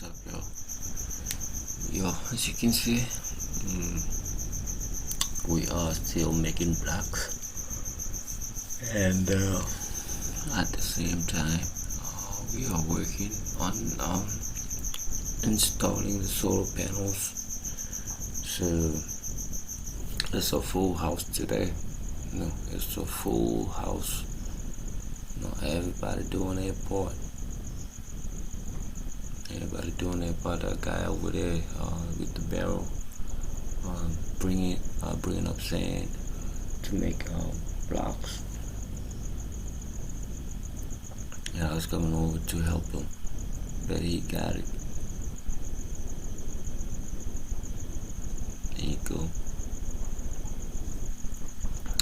What's up, yo? As you can see, we are still making blocks, and at the same time, we are working on installing the solar panels. So it's a full house today. It's a full house. Everybody doing their part. Everybody doing their part. That guy over there with the barrel, bringing up sand to make blocks. And I was coming over to help him, but he got it. There you go.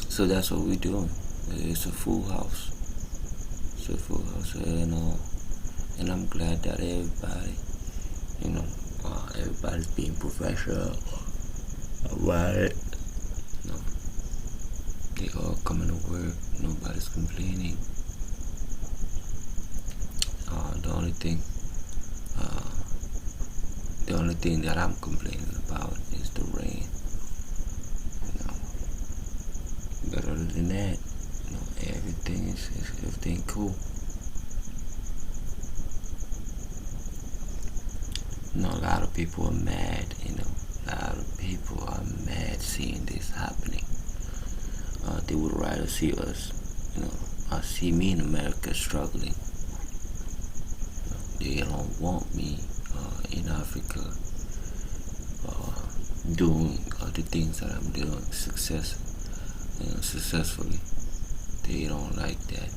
So that's what we're doing. It's a full house. It's a full house, and I'm glad that everybody, everybody's being professional about it. They all coming to work. Nobody's complaining. The only thing that I'm complaining about is the rain. But other than that, everything cool. A lot of people are mad. A lot of people are mad seeing this happening. They would rather see us, see me in America struggling. They don't want me in Africa doing the things that I'm doing successfully. They don't like that.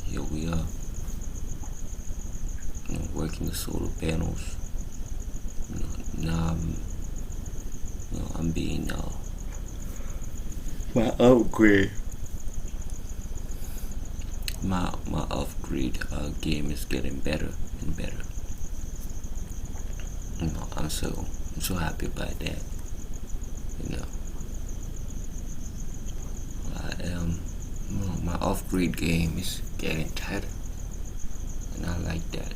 Here we are, working the solar panels. Now I'm being my upgrade. My upgrade game is getting better and better. I'm so happy about that. My upgrade game is getting tighter, and I like that.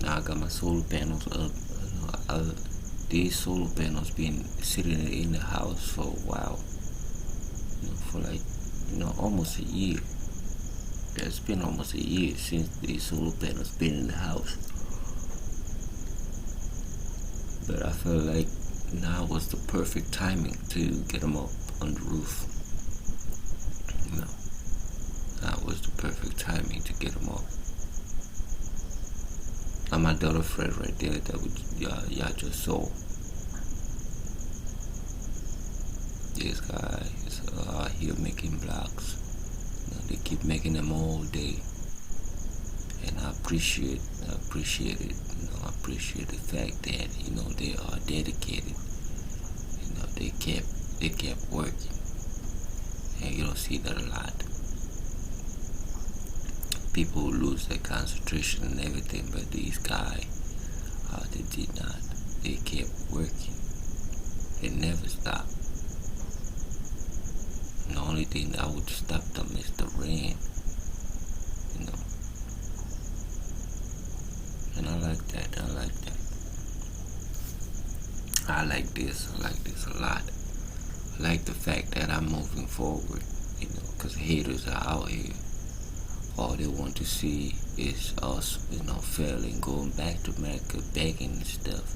Now I got my solar panels up. These solar panels been sitting in the house for a while. For like almost a year. It's been almost a year since these solar panels been in the house. But I feel like now was the perfect timing to get them up on the roof. That was the perfect timing to get them up. And my daughter Fred right there that y'all just saw. This guy is here making blocks. They keep making them all day, and I appreciate it. I appreciate the fact that they are dedicated. They kept working, and you don't see that a lot. People lose their concentration and everything, but these guys, they did not. They kept working. They never stopped. And the only thing that would stop them is the rain. And I like that. I like this a lot. I like the fact that I'm moving forward, because haters are out here. All they want to see is us, failing, going back to America, begging and stuff.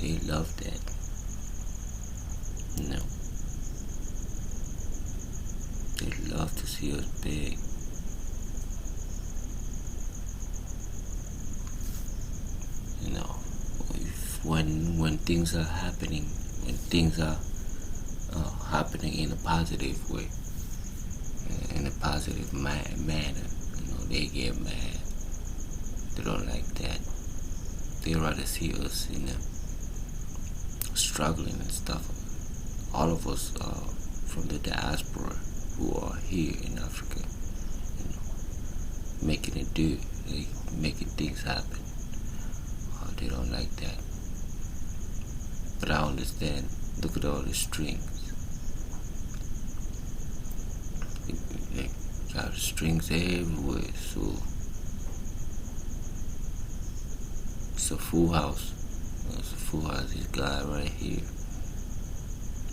They love that. They love to see us beg. When things are happening, happening in a positive way, in a positive manner, they get mad. They don't like that. They rather see us, struggling and stuff. All of us from the diaspora who are here in Africa, making it do, making things happen. They don't like that. But I understand. Look at all the strings. Got the strings everywhere, so it's a full house. It's a full house. This guy right here,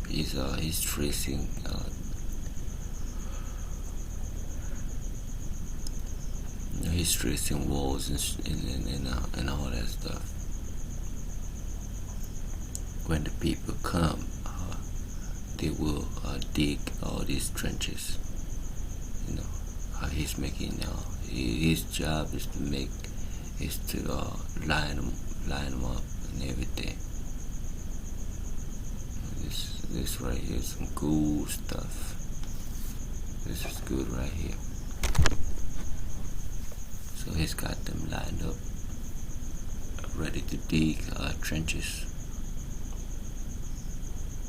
he's tracing he's tracing walls and all that stuff. When the people come, they will dig all these trenches. You know, he's making his job is to line them up and everything. This right here is some cool stuff. This is good right here. So he's got them lined up, ready to dig trenches.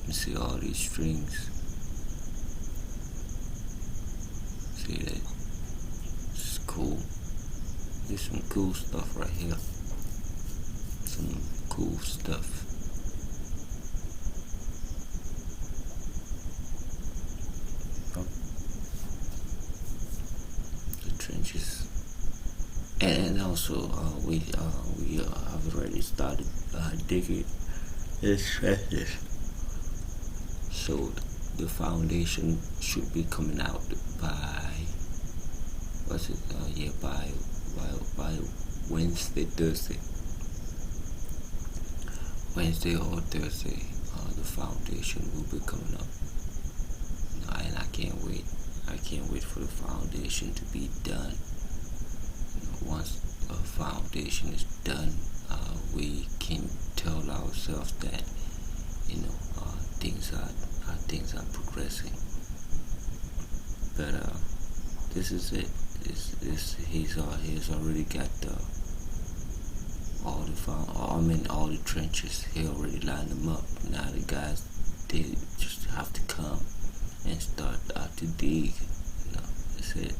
You see all these strings. See that? It's cool. There's some cool stuff right here. Some cool stuff. The trenches. And also, we have already started digging these trenches. So the foundation should be coming out by by Wednesday or Thursday. The foundation will be coming up, and I can't wait. I can't wait for the foundation to be done. Once a foundation is done, we can tell ourselves that things are progressing. But this is it. He's already got all the trenches. He already lined them up. Now the guys, they just have to come and start to dig. That's it.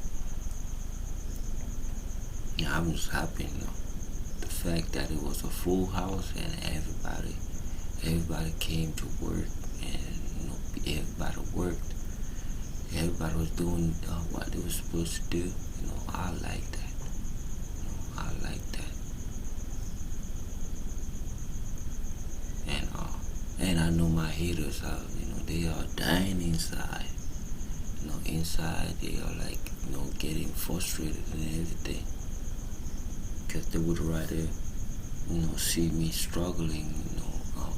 I'm just happy, the fact that it was a full house and everybody came to work, and everybody worked. Everybody was doing what they were supposed to do. I like that. I like that. And I know my haters are, they are dying inside. Inside they are like, getting frustrated and everything. Because they would rather, see me struggling,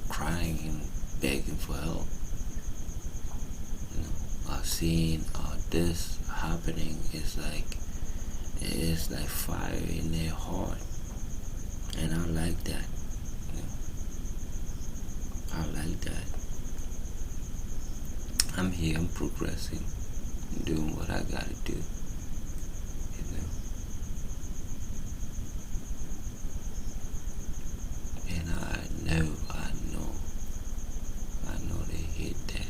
crying and begging for help. Seeing this happening is like fire in their heart, and I like that. I like that. I'm here. I'm progressing, doing what I gotta do. And I know they hate that.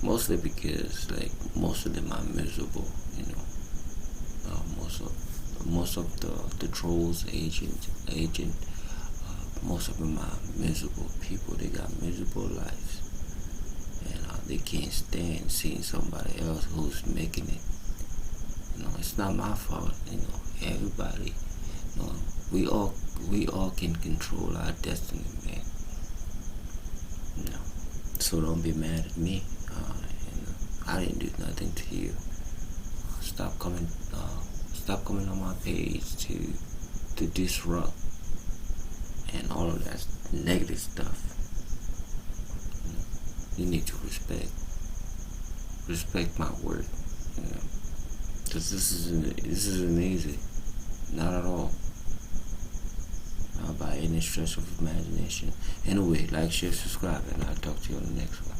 Mostly because most of them are miserable, most of the trolls agent, most of them are miserable people. They got miserable lives, and they can't stand seeing somebody else who's making it. It's not my fault. Everybody, we all can control our destiny, man. So don't be mad at me. I didn't do nothing to you. Stop coming on my page to disrupt and all of that negative stuff. You need to respect my work. Because this isn't easy, not at all. Not by any stretch of imagination. Anyway, like, share, subscribe, and I'll talk to you on the next one.